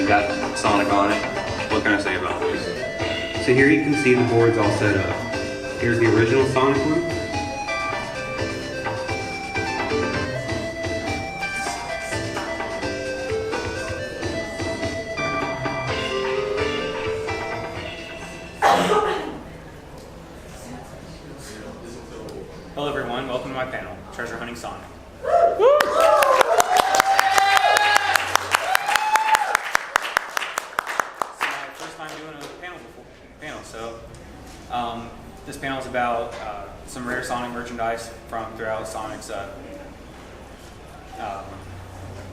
got Sonic on it. What can I say about this? So here you can see the boards all set up. Here's the original Sonic one. Hello everyone, welcome to my panel, Treasure Hunting Sonic. It's my first time doing a panel, so this panel is about some rare Sonic merchandise from throughout Sonic's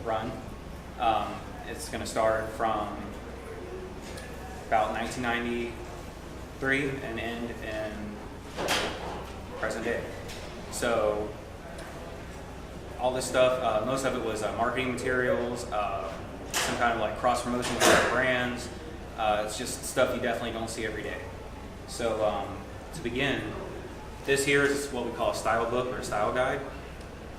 run. It's going to start from about 1993 and end in present day. So all this stuff, most of it was marketing materials, some kind of like cross promotion with other brands. It's just stuff you definitely don't see every day. So to begin, this here is what we call a style book or a style guide.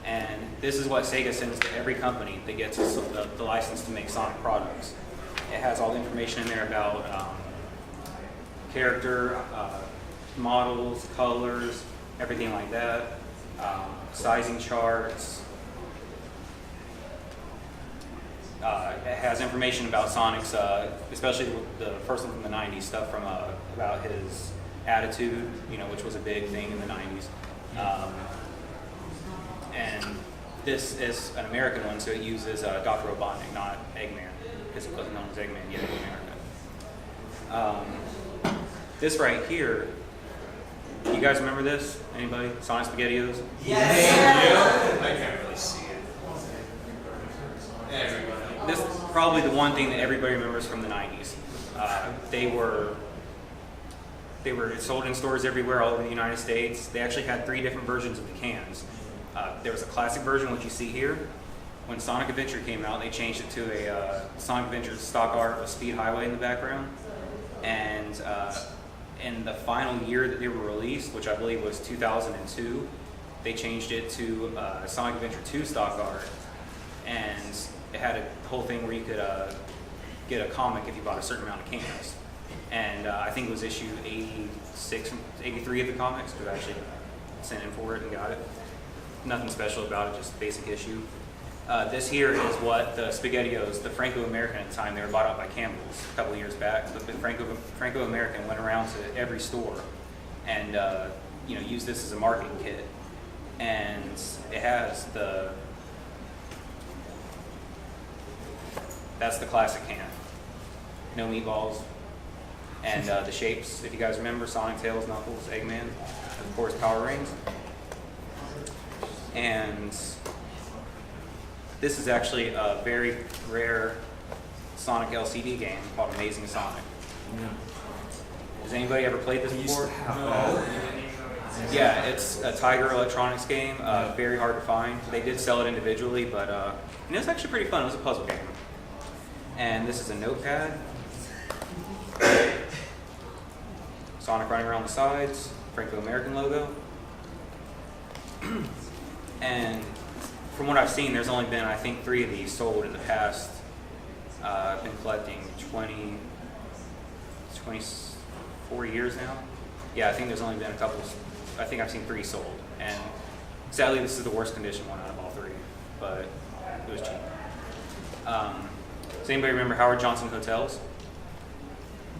And this is what Sega sends to every company that gets the license to make Sonic products. It has all the information in there about character, models, colors, everything like that. Sizing charts. It has information about Sonic's, especially the first one from the 90s, stuff from about his attitude, which was a big thing in the 90s. And this is an American one, so it uses Dr. Robotnik, not Eggman, because he wasn't known as Eggman yet in America. This right here, you guys remember this? Anybody? Sonic SpaghettiOs? Yes! I can't really see it. Everybody. This is probably the one thing that everybody remembers from the 90s. They were sold in stores everywhere all over the United States. They actually had 3 different versions of the cans. There was a classic version, which you see here. When Sonic Adventure came out, they changed it to a Sonic Adventure stock art with Speed Highway in the background. And in the final year that they were released, which I believe was 2002, they changed it to Sonic Adventure 2 stock art. And it had a whole thing where you could get a comic if you bought a certain amount of cans. And I think it was issue 86, 83 of the comics, because I actually sent in for it and got it. Nothing special about it, just basic issue. This here is what the SpaghettiOs, the Franco-American at the time, they were bought out by Campbell's a couple of years back. But the Franco-American went around to every store and used this as a marketing kit. And it has that's the classic can. No meatballs. And the shapes, if you guys remember, Sonic, Tails, Knuckles, Eggman, of course Power Rings. And this is actually a very rare Sonic LCD game called Amazing Sonic. Has anybody ever played this before? No. Yeah, it's a Tiger Electronics game, very hard to find. They did sell it individually, but it was actually pretty fun. It was a puzzle game. And this is a notepad. Sonic running around the sides, Franco-American logo. And from what I've seen, there's only been, I think, 3 of these sold in the past. I've been collecting 24 years now. Yeah, I think there's only been a couple. I think I've seen 3 sold. And sadly, this is the worst condition one out of all 3, but it was cheap. Does anybody remember Howard Johnson Hotels?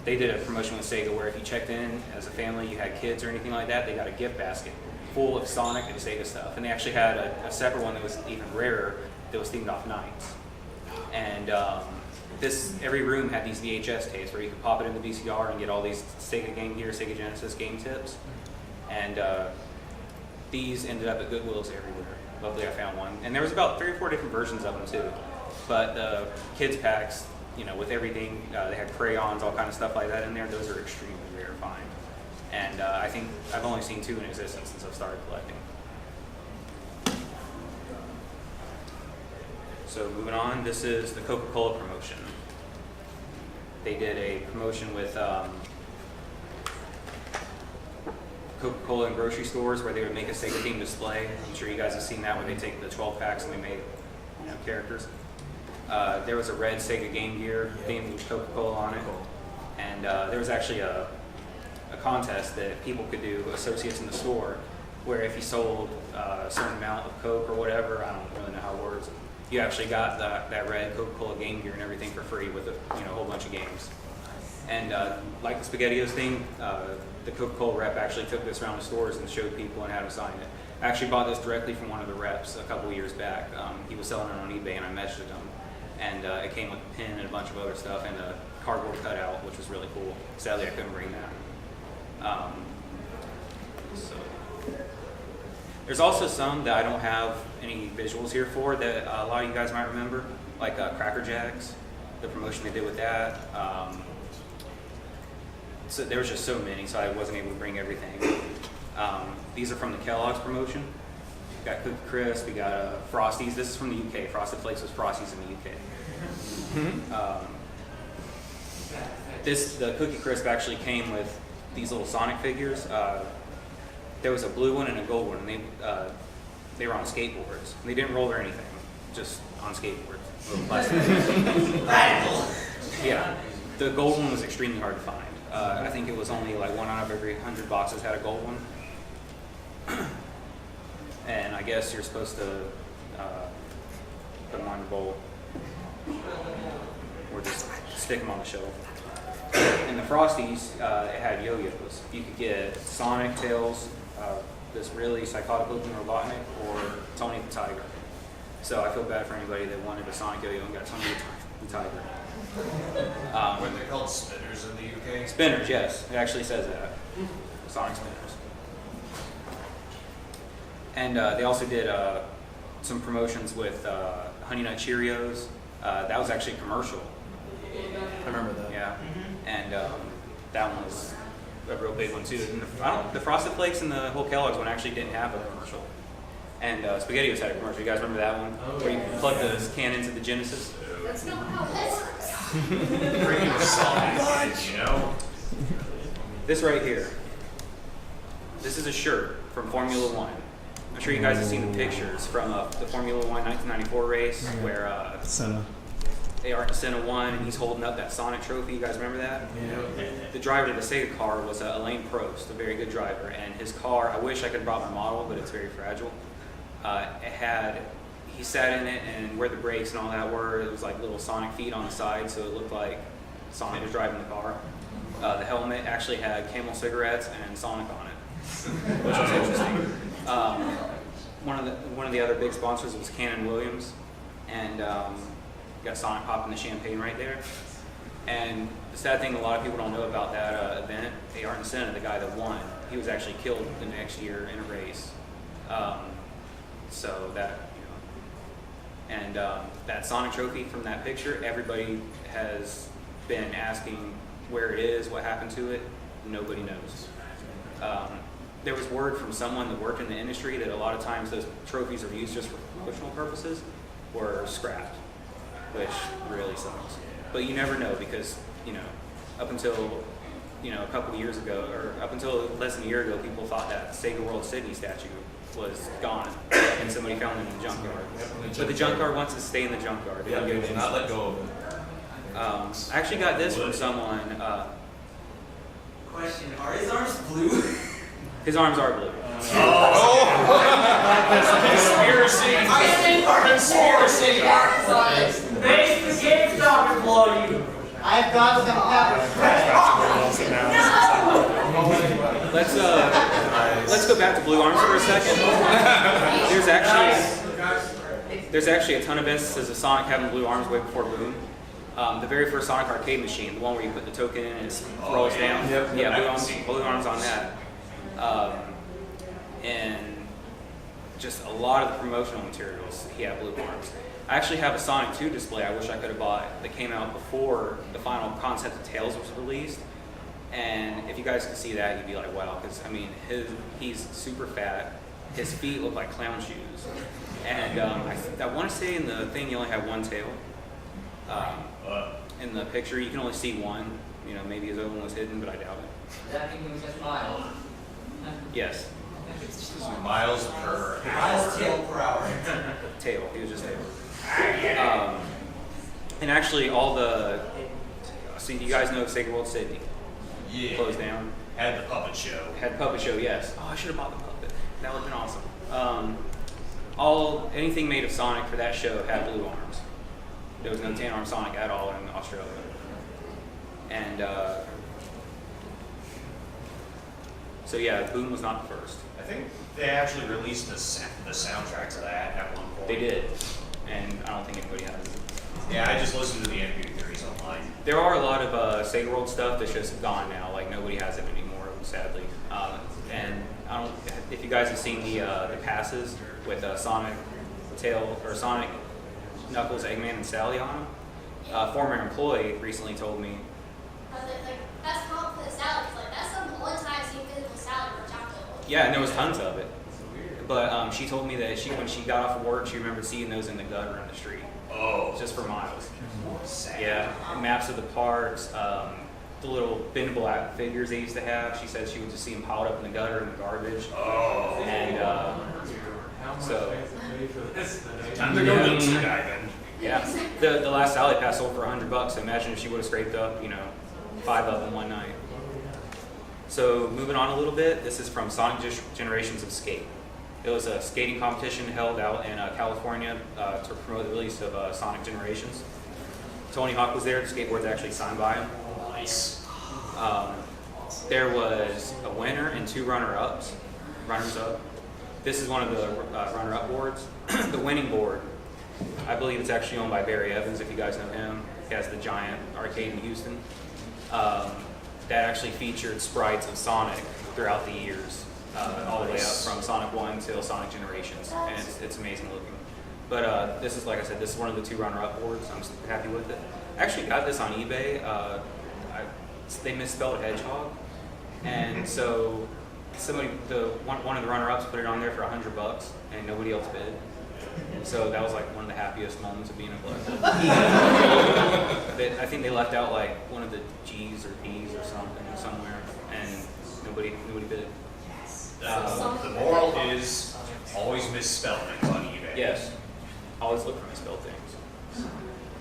They did a promotion with Sega where if you checked in as a family, you had kids or anything like that, they got a gift basket full of Sonic and Sega stuff. And they actually had a separate one that was even rarer that was themed off Knights. And every room had these VHS tapes where you could pop it in the VCR and get all these Sega Game Gear, Sega Genesis game tips. And these ended up at Goodwills everywhere. Luckily I found one. And there was about 3 or 4 different versions of them too. But the kids packs, with everything, they had crayons, all kind of stuff like that in there. Those are extremely rare to find. And I think I've only seen 2 in existence since I've started collecting. So moving on, this is the Coca-Cola promotion. They did a promotion with Coca-Cola in grocery stores where they would make a Sega themed display. I'm sure you guys have seen that where they take the 12 packs and they make characters. There was a red Sega Game Gear themed with Coca-Cola on it. And there was actually a contest that people could do, associates in the store, where if you sold a certain amount of Coke or whatever, I don't really know how it works, you actually got that red Coca-Cola Game Gear and everything for free with a whole bunch of games. And like the SpaghettiOs thing, the Coca-Cola rep actually took this around the stores and showed people and had them sign it. I actually bought this directly from one of the reps a couple years back. He was selling it on eBay and I messaged him. And it came with a pin and a bunch of other stuff and a cardboard cutout, which was really cool. Sadly, I couldn't bring that. So there's also some that I don't have any visuals here for that a lot of you guys might remember, like Cracker Jacks, the promotion they did with that. So there was just so many, so I wasn't able to bring everything. These are from the Kellogg's promotion. We got Cookie Crisp, we got Frosties. This is from the UK. Frosted Flakes was Frosties in the UK. The Cookie Crisp actually came with these little Sonic figures. There was a blue one and a gold one, and they were on skateboards. And they didn't roll or anything, just on skateboards. Little plastic. Yeah, the gold one was extremely hard to find. I think it was only like 1 out of every 100 boxes had a gold one. And I guess you're supposed to put them on your bowl or just stick them on the shelf. And the Frosties, it had yo-yos. You could get Sonic, Tails, this really psychotic looking Robotnik, or Tony the Tiger. So I feel bad for anybody that wanted a Sonic yo-yo and got Tony the Tiger. Were they called spinners in the UK? Spinners, yes. It actually says that. Sonic spinners. And they also did some promotions with Honey Nut Cheerios. That was actually a commercial. I remember that. Yeah. And that one was a real big one too. And the Frosted Flakes and the whole Kellogg's one actually didn't have a commercial. And SpaghettiOs had a commercial. You guys remember that one? Where you plug the can into the Genesis? That's not how it works. Bringing the Sonic, you know? This right here. This is a shirt from Formula One. I'm sure you guys have seen the pictures from the Formula One 1994 race where Senna. Senna won and he's holding up that Sonic trophy. You guys remember that? Yeah. The driver of the Sega car was Alain Prost, a very good driver, and his car, I wish I could have brought my model, but it's very fragile. He sat in it, and where the brakes and all that were, it was like little Sonic feet on the side, so it looked like Sonic was driving the car. The helmet actually had Camel cigarettes and Sonic on it, which was interesting. One of the other big sponsors was Canon Williams, and got Sonic popping the champagne right there. And the sad thing a lot of people don't know about that event, Ayrton Senna, the guy that won, he was actually killed the next year in a race. So that, and that Sonic trophy from that picture, everybody has been asking where it is, what happened to it. Nobody knows. There was word from someone that worked in the industry that a lot of times those trophies are used just for promotional purposes or scrapped, which really sucks. But you never know because, up until, a couple of years ago, or up until less than a year ago, people thought that Sega World Sydney statue was gone and somebody found it in the junkyard. But the junkyard wants to stay in the junkyard. They don't get it. Not let go of it. I actually got this from someone. Question, are his arms blue? His arms are blue. Conspiracy! Conspiracy! Make the game stop and blow you! I've got some pepper. Let's go back to Blue Arms for a second. There's actually a ton of instances of Sonic having blue arms way before Boom. The very first Sonic arcade machine, the one where you put the token in and it rolls down. Yep. Yeah, blue arms on that. And just a lot of the promotional materials, he had blue arms. I actually have a Sonic 2 display I wish I could have bought that came out before the final concept of Tails was released. And if you guys could see that, you'd be like, wow, because he's super fat. His feet look like clown shoes. And I want to say in the thing you only have one tail. In the picture, you can only see one. Maybe his other one was hidden, but I doubt it. That thing was just miles. Yes. Miles per hour. Miles tail per hour. Tail. He was just tail. And actually, all the so you guys know Sega World Sydney Yeah. closed down. Had the puppet show. Had puppet show, yes. Oh, I should have bought the puppet. That would have been awesome. Anything made of Sonic for that show had blue arms. There was no tan arm Sonic at all in Australia. And so yeah, Boom was not the first. I think they actually released the soundtrack to that at one point. They did, and I don't think anybody has it. Yeah, I just listened to the MP3s online. There are a lot of Sega World stuff that's just gone now. Like nobody has it anymore, sadly. And I don't. If you guys have seen the passes with Sonic, Sonic, Knuckles, Eggman, and Sally on them, a former employee recently told me. That's not for the salad. Like that's the one time I've seen physical salad or chocolate. Yeah, and there was tons of it. But she told me that when she got off of work, she remembered seeing those in the gutter in the street. Oh. Just for miles. Sad. Yeah, maps of the parks, the little bendable figures they used to have. She said she would just see them piled up in the gutter and the garbage. Oh. And so. Time to go dumpster diving. Yeah, the last Sally Pass sold for $100. So imagine if she would have scraped up, 5 of them one night. So moving on a little bit, this is from Sonic Generations of Skate. It was a skating competition held out in California to promote the release of Sonic Generations. Tony Hawk was there. The skateboard's actually signed by him. Nice. There was a winner and 2 runners-up. This is one of the runner-up boards. The winning board, I believe it's actually owned by Barry Evans, if you guys know him. He has the giant arcade in Houston. That actually featured sprites of Sonic throughout the years, all the way up from Sonic 1 till Sonic Generations, and it's amazing looking. But this is, like I said, this is one of the 2 runner-up boards. I'm happy with it. I actually got this on eBay. They misspelled hedgehog, and so one of the runner-ups put it on there for $100, and nobody else bid. So that was like one of the happiest moments of being a collector. I think they left out like one of the G's or P's or something somewhere, and nobody bid. The moral is always misspell things on eBay. Yes, always look for misspelled things.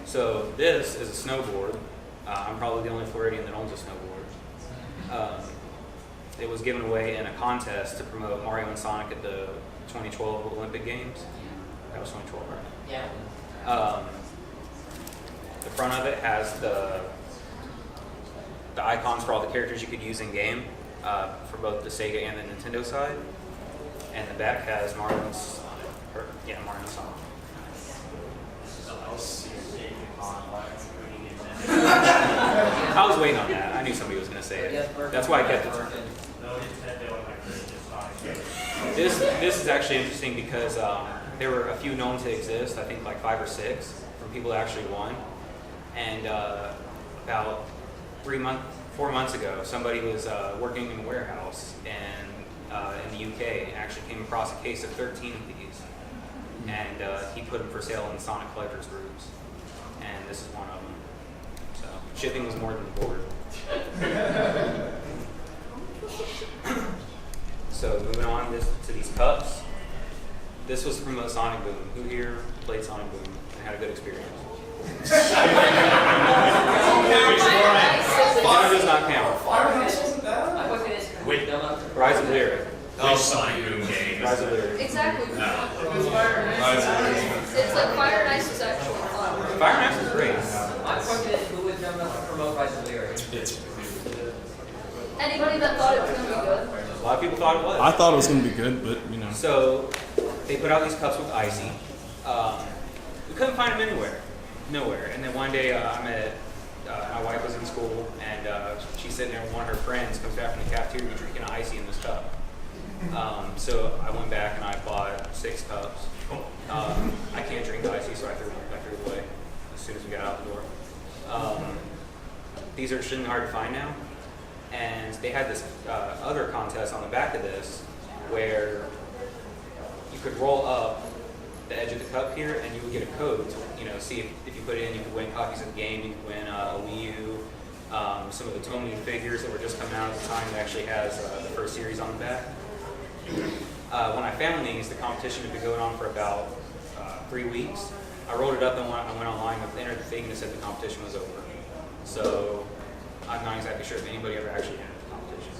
So this is a snowboard. I'm probably the only Floridian that owns a snowboard. It was given away in a contest to promote Mario and Sonic at the 2012 Olympic Games. That was 2012, right? Yeah. The front of it has the icons for all the characters you could use in game for both the Sega and the Nintendo side, and the back has Mario and Sonic. Mario and Sonic. I was waiting on that. I knew somebody was going to say it. That's why I kept it turned. This is actually interesting because there were a few known to exist. I think like 5 or 6 from people that actually won. And about 4 months ago, somebody was working in a warehouse in the UK and actually came across a case of 13 of these. And he put them for sale in Sonic Collectors groups. And this is one of them. So shipping was more than the board. So moving on to these cups. This was from Sonic Boom. Who here played Sonic Boom and had a good experience? Fire does not count. Wait, Rise of Lyric. which Sonic Boom game? Rise of Lyric. Exactly. No. It's like Fire and Ice is actually fun. Fire and Ice is great. My question is, who would jump up to promote Rise of Lyric? Anybody that thought it was gonna be good. A lot of people thought it was. I thought it was going to be good, but So they put out these cups with icy. We couldn't find them nowhere. And then one day my wife was in school, and she's sitting there with one of her friends, comes back from the cafeteria drinking icy in this cup. So I went back and I bought 6 cups. I can't drink icy, so I threw it away as soon as we got out the door. These are extremely hard to find now. And they had this other contest on the back of this where you could roll up the edge of the cup here and you would get a code to see if you put it in, you could win copies of the game, you could win a Wii U, some of the Tomy figures that were just coming out at the time that actually has the first series on the back. When I found these, the competition had been going on for about 3 weeks, I rolled it up and I went online and entered the thing and it said the competition was over. So I'm not exactly sure if anybody ever actually entered the competition.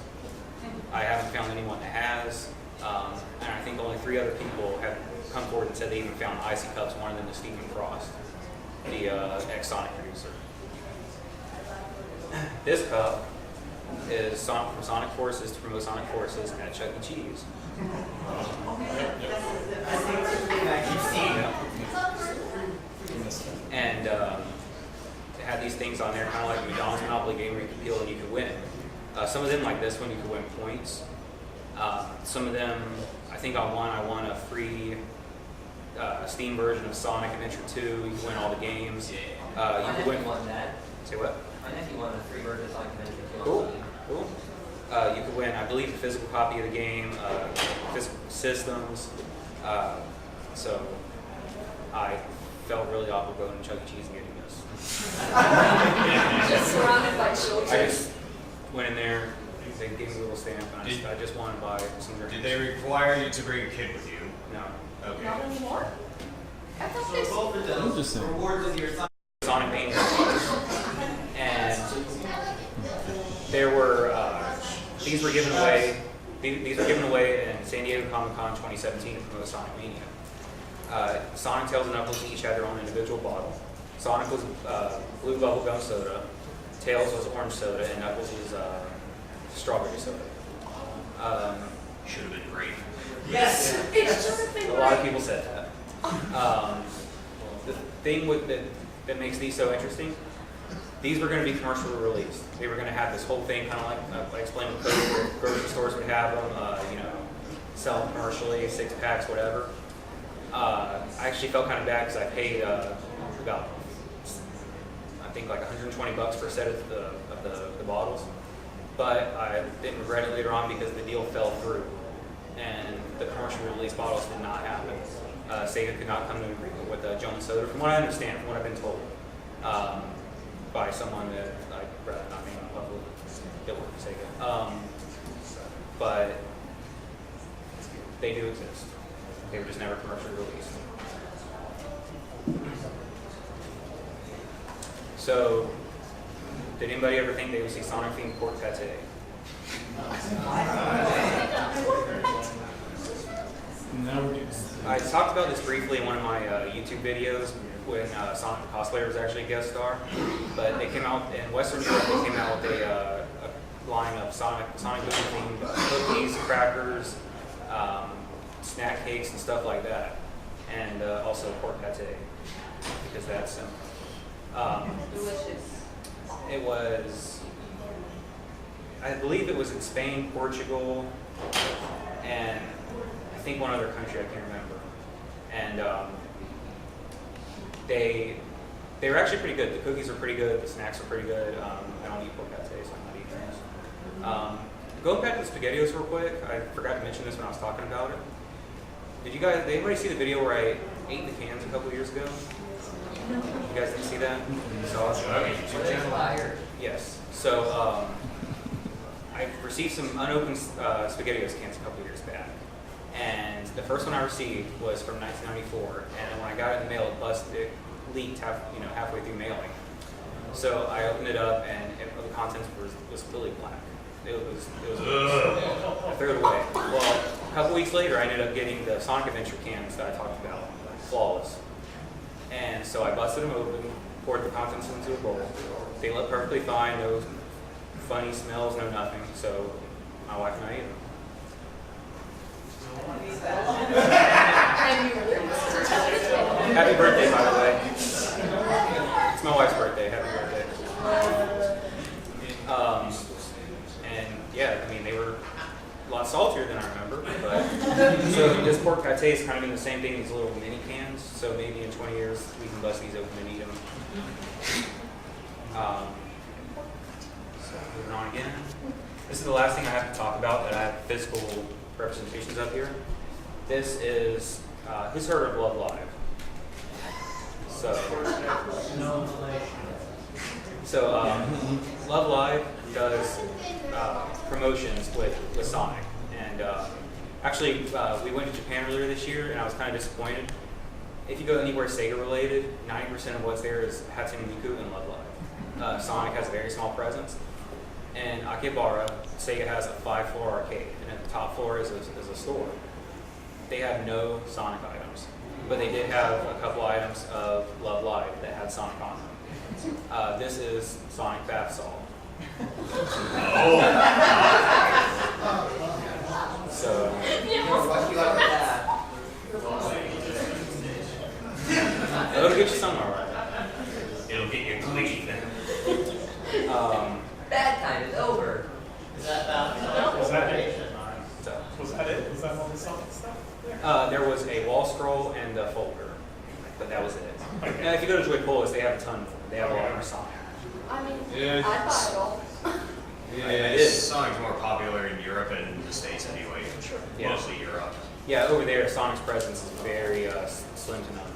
I haven't found anyone that has, and I think only 3 other people have come forward and said they even found icy cups. One of them is Stephen Frost, the ex-Sonic producer. This cup is from Sonic Forces to promote Sonic Forces at Chuck E. Cheese. And it had these things on there, kind of like a McDonald's Monopoly game where you could peel and you could win. Some of them, like this one, you could win points. Some of them, I think I won a free Steam version of Sonic Adventure 2. You could win all the games. You could win. Won that. Say what? My nephew won a free version of Sonic Adventure 2. Cool. Cool. You could win, I believe, a physical copy of the game, physical systems. So I felt really awkward going to Chuck E. Cheese and getting this. Just surrounded by children. I just went in there, they gave me a little stamp, and I just wanted to buy some drinks. Did they require you to bring a kid with you? No. Okay. Not anymore? I thought they Both of those Interesting. rewards in your Sonic Mania. And there were, these were given away. These were given away in San Diego Comic-Con 2017 to promote Sonic Mania. Sonic, Tails, and Knuckles each had their own individual bottle. Sonic was blue bubblegum soda, Tails was orange soda, and Knuckles was strawberry soda. Should have been great. Yes. It should have been A lot of people said that. The thing that makes these so interesting, these were going to be commercially released. They were going to have this whole thing, kind of like I explained with Cody, where grocery stores would have them, sell them commercially, 6-packs, whatever. I actually felt kind of bad because I paid about, I think like $120 for a set of the bottles. But I didn't regret it later on because the deal fell through and the commercially released bottles did not happen. Sega could not come to an agreement with Jones Soda, from what I understand, from what I've been told, by someone that I'd rather not name publicly that worked for Sega. But they do exist. They were just never commercially released. So, did anybody ever think they would see Sonic themed pork pate? No. I talked about this briefly in one of my YouTube videos when Sonic the Cosplayer was actually a guest star. But they came out in Western Europe. They came out with a line of Sonic movie themed cookies, crackers, snack cakes, and stuff like that, and also pork pate because that's simple. delicious. It was, I believe it was in Spain, Portugal, and I think one other country I can't remember. And they were actually pretty good. The cookies are pretty good. The snacks are pretty good. I don't eat pork pate, so I'm not eating those. Going back to the SpaghettiOs real quick, I forgot to mention this when I was talking about it. Did anybody see the video where I ate the cans a couple years ago? You guys didn't see that? You saw it? Yes. So I received some unopened SpaghettiOs cans a couple years back. And the first one I received was from 1994. And when I got it in the mail, it leaked halfway through mailing. So I opened it up and the contents was completely black. It was I threw it away. Well, a couple weeks later, I ended up getting the Sonic Adventure cans that I talked about, flawless. And so I busted them open, poured the contents into a bowl. They looked perfectly fine, no funny smells, no nothing. So my wife and I ate them. Happy birthday, by the way. It's my wife's birthday. Happy birthday. And yeah, I mean, they were a lot saltier than I remember. But so this pork pate is kind of in the same thing, these little mini cans. So maybe in 20 years we can bust these open and eat them. So moving on again. This is the last thing I have to talk about that I have physical representations up here. This is who's heard of Love Live? So Love Live does promotions with Sonic, and actually we went to Japan earlier this year, and I was kind of disappointed If you go anywhere Sega related, 90% of what's there is Hatsune Miku and Love Live. Sonic has a very small presence. And Akihabara, Sega has a 5-floor arcade, and at the top floor is a store. They have no Sonic items, but they did have a couple items of Love Live that had Sonic on them. This is Sonic Bath Salt. So, What you like with that? it'll get you somewhere, right? It'll get you clean. Bad time is over. Is that about Was that it? So, Was that it? Was that all the Celtic stuff there? there was a wall scroll and a folder, but that was it. Okay. Now, if you go to Joy Polis, they have a ton of them. They have a lot more Sonic. I mean, Yeah, I'd buy it all. Sonic's more popular in Europe and the States anyway. Yeah. Mostly Europe. Yeah, over there, Sonic's presence is very slim to none.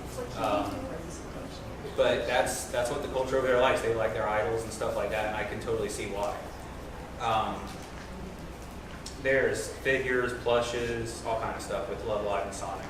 But that's what the culture over there likes. They like their idols and stuff like that, and I can totally see why. There's figures, plushes, all kind of stuff with Love Live and Sonic.